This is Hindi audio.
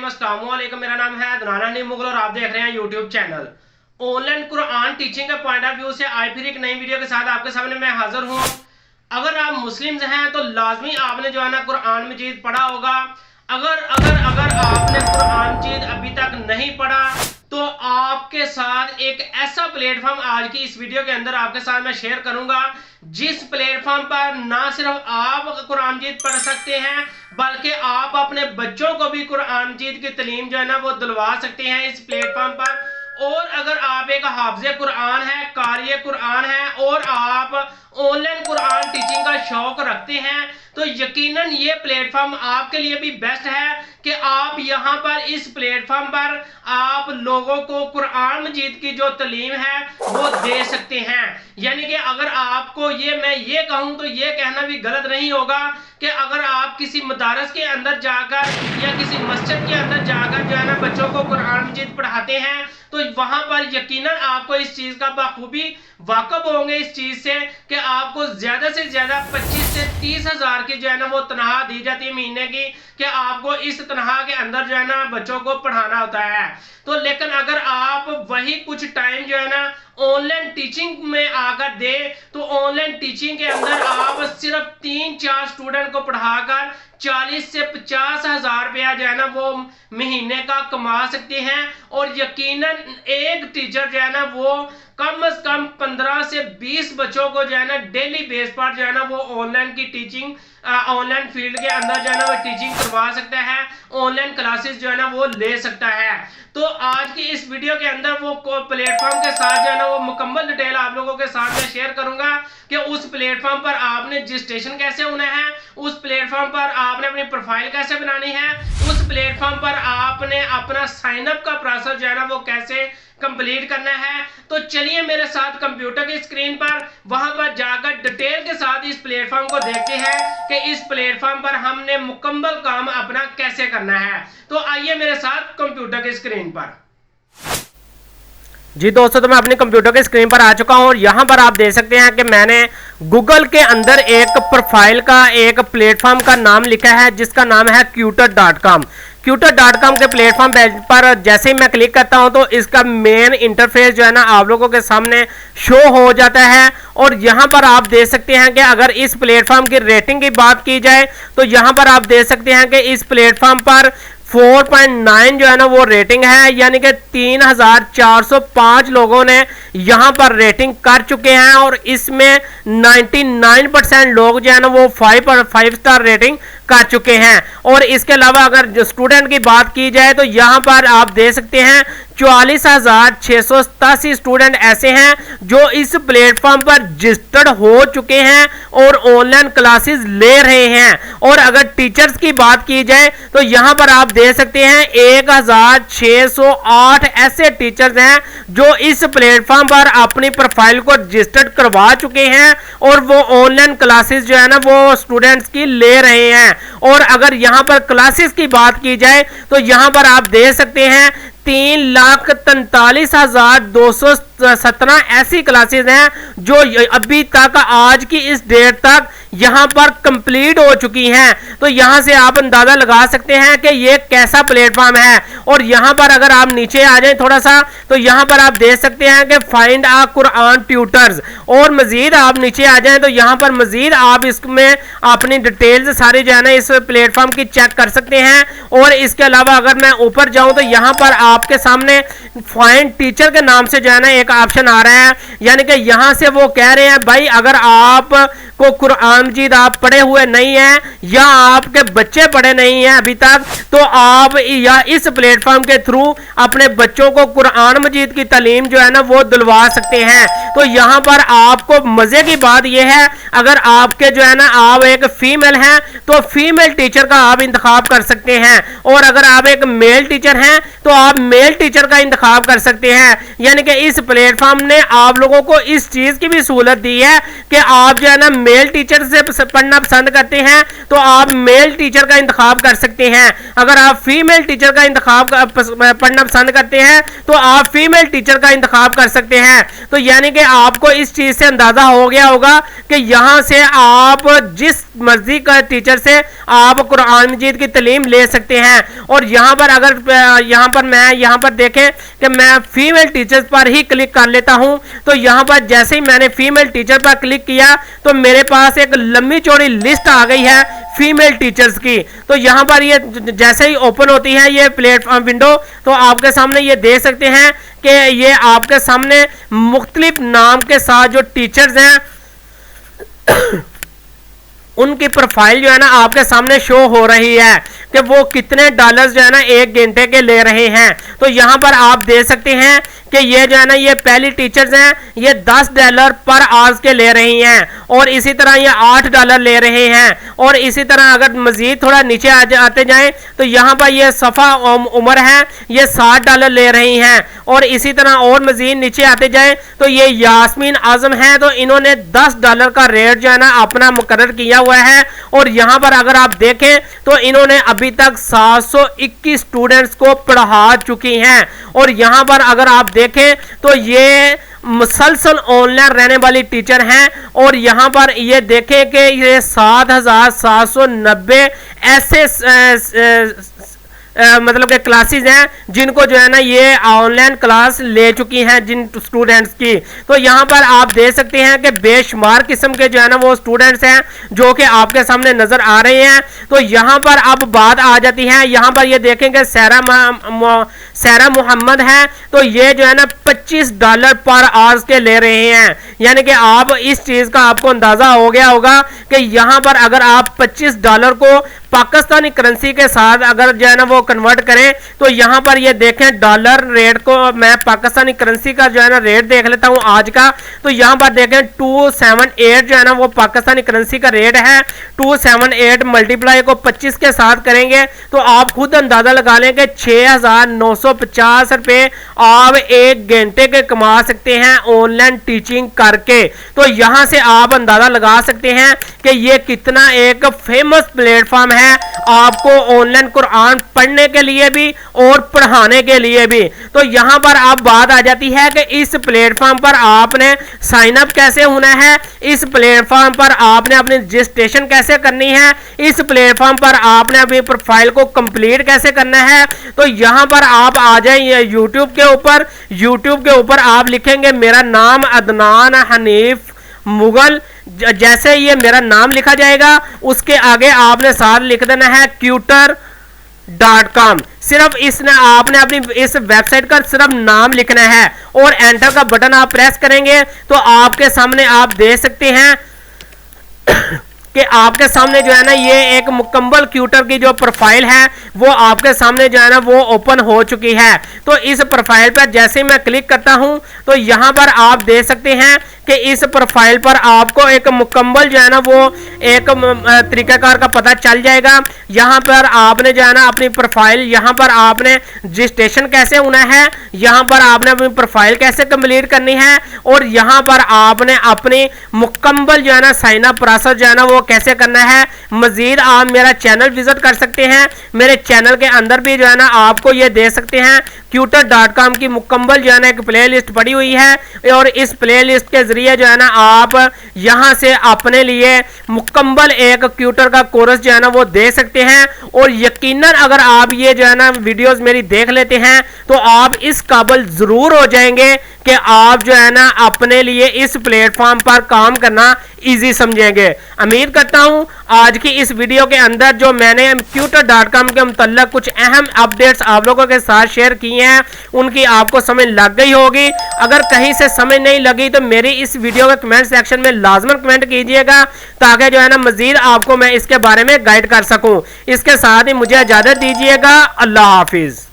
रहीम, अस्सलाम वालेकुम। मेरा नाम है अदनान हनीफ मुगल और आप देख रहे हैं YouTube channel. Online Quran teaching के पॉइंट ऑफ व्यू से आज फिर एक नई वीडियो के साथ आपके सामने मैं हाजिर हूँ। अगर आप मुस्लिम्स हैं तो लाजमी आपने जो है ना कुरान मजीद पढ़ा होगा। अगर अगर अगर आपने कुरान मजीद अभी तक नहीं पढ़ा तो आपके साथ एक ऐसा प्लेटफॉर्म आज की इस वीडियो के अंदर आपके साथ मैं शेयर करूंगा, जिस प्लेटफॉर्म पर ना सिर्फ आप कुरान मजीद पढ़ सकते हैं बल्कि आप अपने बच्चों को भी कुरान मजीद की तालीम जो है ना वो दिलवा सकते हैं इस प्लेटफॉर्म पर। और अगर आप एक हाफिज़ कुरान है, कारी कुरान है और आप ऑनलाइन कुरान टीचिंग का शौक रखते हैं तो यकीनन ये प्लेटफॉर्म आपके लिए भी बेस्ट है कि आप यहाँ पर इस प्लेटफॉर्म पर आप लोगों को कुरान मजीद की जो तालीम है वो दे सकते हैं। यानी कि अगर आपको मैं ये कहूँ तो ये कहना भी गलत नहीं होगा कि अगर आप किसी मदारस के अंदर जाकर या किसी मस्जिद के अंदर जाकर जो है ना बच्चों को कुरान मजीद पढ़ाते हैं तो वहां पर यकीनन आपको इस चीज का बखूबी वाकफ होंगे इस चीज से कि आपको ज्यादा से ज्यादा 25 से 30 हजार की जो है ना वो तनख्वाह दी जाती है महीने की, कि आपको इस तनख्वाह के अंदर जो है ना बच्चों को पढ़ाना होता है। तो लेकिन अगर आप वही कुछ टाइम जो है ना ऑनलाइन टीचिंग में आकर दे तो ऑनलाइन टीचिंग के अंदर आप सिर्फ 3-4 स्टूडेंट को पढ़ाकर 40 से 50 हजार रुपया जो है ना वो महीने का कमा सकते हैं। और यकीनन एक टीचर जो है ना वो कम से कम 15 से 20 बच्चों को जो है ना डेली बेस पर जो है ना वो ऑनलाइन की टीचिंग ऑनलाइन फील्ड के अंदर जो है ना वो टीचिंग करवा सकता है, ऑनलाइन क्लासेस जो है ना वो ले सकता है। तो आज की इस वीडियो के अंदर वो प्लेटफॉर्म के साथ जो है ना वो मुकम्मल डिटेल आप लोगों के साथ मैं शेयर करूंगा कि उस प्लेटफॉर्म पर आपने रजिस्ट्रेशन कैसे होना है, उस प्लेटफॉर्म पर आपने अपनी प्रोफाइल कैसे बनानी है, उस प्लेटफॉर्म पर आपने अपना साइन अप का प्रोसेस जो है ना वो कैसे कंप्लीट करना है। तो चलिए मेरे साथ कंप्यूटर की स्क्रीन पर वहां पर जाकर डिटेल के साथ इस प्लेटफॉर्म को देखते हैं कि इस प्लेटफॉर्म पर हमने मुकम्मल काम अपना कैसे करना है। तो आइए मेरे साथ कंप्यूटर की स्क्रीन पर। जी दोस्तों, तो मैं अपनी कंप्यूटर की स्क्रीन पर आ चुका हूं और यहां पर आप देख सकते हैं कि मैंने गूगल के अंदर एक प्रोफाइल का एक प्लेटफॉर्म का नाम लिखा है जिसका नाम है Quuter.com। Quuter.com के प्लेटफॉर्म पर जैसे ही मैं क्लिक करता हूं तो इसका मेन इंटरफेस जो है ना आप लोगों के सामने शो हो जाता है। और यहां पर आप देख सकते हैं कि अगर इस प्लेटफॉर्म की रेटिंग की बात की जाए तो यहां पर आप देख सकते हैं कि इस प्लेटफॉर्म पर 4.9 जो है ना वो रेटिंग है, यानी कि 3405 लोगों ने यहां पर रेटिंग कर चुके हैं और इसमें 99% लोग जो है ना वो 5 स्टार रेटिंग कर चुके हैं। और इसके अलावा अगर स्टूडेंट की बात की जाए तो यहां पर आप देख सकते हैं 44,687 स्टूडेंट ऐसे हैं जो इस प्लेटफॉर्म पर रजिस्टर्ड हो चुके हैं और ऑनलाइन क्लासेस ले रहे हैं। और अगर टीचर्स की बात की जाए तो यहां पर आप देख सकते हैं 1608 ऐसे टीचर्स हैं जो इस प्लेटफॉर्म पर अपनी प्रोफाइल को रजिस्टर्ड करवा चुके हैं और वो ऑनलाइन क्लासेस जो है ना वो स्टूडेंट्स की ले रहे हैं। और अगर यहां पर क्लासेस की बात की जाए तो यहां पर आप देख सकते हैं 3,43,217 ऐसी क्लासेस हैं जो अभी तक आज की इस डेट तक यहां पर कंप्लीट हो चुकी हैं। तो यहां से आप अंदाजा लगा सकते हैं कि ये कैसा प्लेटफॉर्म है। और यहां पर अगर आप नीचे आ जाएं थोड़ा सा तो यहां पर आप देख सकते हैं कि फाइंड आ कुरान ट्यूटर्स। और मजीद आप नीचे आ जाएं तो यहां पर मजीद आप इसमें अपनी डिटेल्स सारी जो है ना इस प्लेटफॉर्म की चेक कर सकते हैं। और इसके अलावा अगर मैं ऊपर जाऊं तो यहां पर आपके सामने फाइंड टीचर के नाम से जो है ना एक ऑप्शन आ रहा है, यानी कि यहां से वो कह रहे हैं भाई अगर आप को कुरान मजीद आप पढ़े हुए नहीं हैं या आपके बच्चे पढ़े नहीं हैं अभी तक तो आप या इस प्लेटफॉर्म के थ्रू अपने बच्चों को कुरान मजीद की तालीम जो है ना वो दिलवा सकते हैं। तो यहां पर आपको मजे की बात यह है अगर आपके जो है ना आप एक फीमेल हैं तो फीमेल टीचर का आप इंतखाब कर सकते हैं और अगर आप एक मेल टीचर हैं तो आप मेल टीचर का इंतखाब कर सकते हैं। यानी कि इस प्लेटफॉर्म ने आप लोगों को इस चीज की भी सहूलत दी है कि आप जो है ना मेल टीचर से पढ़ना पसंद करते हैं तो आप मेल टीचर का इंतखाब कर सकते हैं। अगर आप फीमेल टीचर का इंतखाब पढ़ना पसंद करते हैं तो आप फीमेल टीचर का इंतखाब कर सकते हैं। तो यानी कि आपको इस चीज से अंदाजा हो गया होगा कि यहां से आप जिस मर्जी का टीचर से आप कुरान मजीद की तालीम ले सकते हैं। और यहां पर अगर यहां पर देखें कि मैं फीमेल टीचर्स पर ही क्लिक कर लेता हूं, तो यहां पर जैसे ही मैंने फीमेल टीचर पर क्लिक किया तो मेरे पास एक लंबी चौड़ी लिस्ट आ गई है फीमेल टीचर्स की। तो यहां पर ये जैसे ही ओपन होती है ये प्लेटफॉर्म विंडो, तो आपके सामने ये देख सकते हैं कि ये आपके सामने मुख्तलिफ नाम के साथ जो टीचर्स हैं उनकी प्रोफाइल जो है ना आपके सामने शो हो रही है कि वो कितने डॉलर्स जो है ना 1 घंटे के ले रहे हैं। तो यहां पर आप देख सकते हैं कि ये जो है ना ये पहली टीचर्स हैं, ये $10 पर आवर्स के ले रही हैं, और इसी तरह ये $8 ले रहे हैं। और इसी तरह अगर मजीद थोड़ा नीचे आते जाएं तो यहाँ पर ये सफ़ा उमर है, ये $60 ले रही हैं। और इसी तरह और मजीद नीचे आते जाएं तो ये यास्मीन आजम है, तो इन्होंने $10 का रेट जो है ना अपना मुकर्रर किया हुआ है। और यहाँ पर अगर आप देखें तो इन्होंने अभी तक 721 स्टूडेंट्स को पढ़ा चुकी हैं। और यहाँ पर अगर आप देखें तो ये मुसलसल ऑनलाइन रहने वाली टीचर हैं। और यहाँ पर ये देखें कि ये 7,790 ऐसे मतलब के क्लासेस हैं जिनको जो है ना ये ऑनलाइन क्लास ले चुकी हैं जिन स्टूडेंट्स की। तो यहाँ पर आप देख सकते हैं कि बेशुमार किस्म के जो है ना वो स्टूडेंट्स हैं जो कि आपके सामने नजर आ रहे हैं। तो यहाँ पर अब बात आ जाती है, यहाँ पर ये देखेंगे सैरा मोहम्मद है, तो ये जो है ना $25 पर आवर्स के ले रहे हैं। यानी कि आप इस चीज का आपको अंदाजा हो गया होगा कि यहाँ पर अगर आप $25 को पाकिस्तानी करेंसी के साथ अगर जो है ना वो कन्वर्ट करें तो यहाँ पर ये देखें डॉलर रेट को, मैं पाकिस्तानी करेंसी का जो है ना रेट देख लेता हूँ आज का। तो यहाँ पर देखें 278 जो है ना वो पाकिस्तानी करेंसी का रेट है। 278 मल्टीप्लाई को 25 के साथ करेंगे तो आप खुद अंदाजा लगा लें कि 6,950 रुपये आप 1 घंटे के कमा सकते हैं ऑनलाइन टीचिंग करके। तो यहाँ से आप अंदाजा लगा सकते हैं कि ये कितना एक फेमस प्लेटफॉर्म है आपको ऑनलाइन कुरान पढ़ने के लिए भी और पढ़ाने के लिए भी। तो यहां पर अब बात आ जाती है कि इस प्लेटफॉर्म पर आपने साइन अप कैसे होना है, इस प्लेटफॉर्म पर आपने अपनी रजिस्ट्रेशन कैसे करनी है, इस प्लेटफॉर्म पर आपने अपनी प्रोफाइल को कंप्लीट कैसे करना है। तो यहां पर आप आ जाए यूट्यूब के ऊपर आप लिखेंगे मेरा नाम अदनान हनीफ मुगल। जैसे ये मेरा नाम लिखा जाएगा उसके आगे आपने साथ लिख देना है tutor.com। सिर्फ आपने अपनी इस वेबसाइट का सिर्फ नाम लिखना है और एंटर का बटन आप प्रेस करेंगे तो आपके सामने आप देख सकते हैं कि आपके सामने जो है ना ये एक मुकम्मल ट्यूटर की जो प्रोफाइल है वो आपके सामने जो है ना वो ओपन हो चुकी है। तो इस प्रोफाइल पर जैसे मैं क्लिक करता हूं तो यहां पर आप देख सकते हैं कि इस प्रोफाइल पर आपको एक मुकम्मल जो है ना वो एक तरीकाकार का पता चल जाएगा। यहाँ पर आपने जो है ना अपनी प्रोफाइल, यहाँ पर आपने रजिस्ट्रेशन कैसे होना है, यहाँ पर आपने अपनी प्रोफाइल कैसे कंप्लीट करनी है और यहाँ पर आपने अपनी मुकम्मल जो है ना साइन अप प्रोसेस जो है ना वो कैसे करना है। मजीद आप मेरा चैनल विजिट कर सकते हैं, मेरे चैनल के अंदर भी जो है ना आपको ये दे सकते हैं tutor.com की मुकम्मल जो है ना एक प्ले लिस्ट पड़ी हुई है और इस प्ले लिस्ट के जरिए जो है ना आप यहाँ से अपने लिए मुकम्मल एक ट्यूटर का कोर्स जो है ना वो दे सकते हैं। और यकीनन अगर आप ये जो है ना वीडियोस मेरी देख लेते हैं तो आप इस काबिल जरूर हो जाएंगे कि आप जो है ना अपने लिए इस प्लेटफॉर्म पर काम करना इजी समझेंगे। उम्मीद करता हूं आज की इस वीडियो के अंदर जो मैंने tutor.com के मुतल्लिक कुछ अहम अपडेट्स आप लोगों के साथ शेयर किए हैं उनकी आपको समझ लग गई होगी। अगर कहीं से समझ नहीं लगी तो मेरी इस वीडियो के कमेंट सेक्शन में लाजमन कमेंट कीजिएगा ताकि जो है ना मजीद आपको मैं इसके बारे में गाइड कर सकूं। इसके साथ ही मुझे इजाजत दीजिएगा। अल्लाह हाफिज।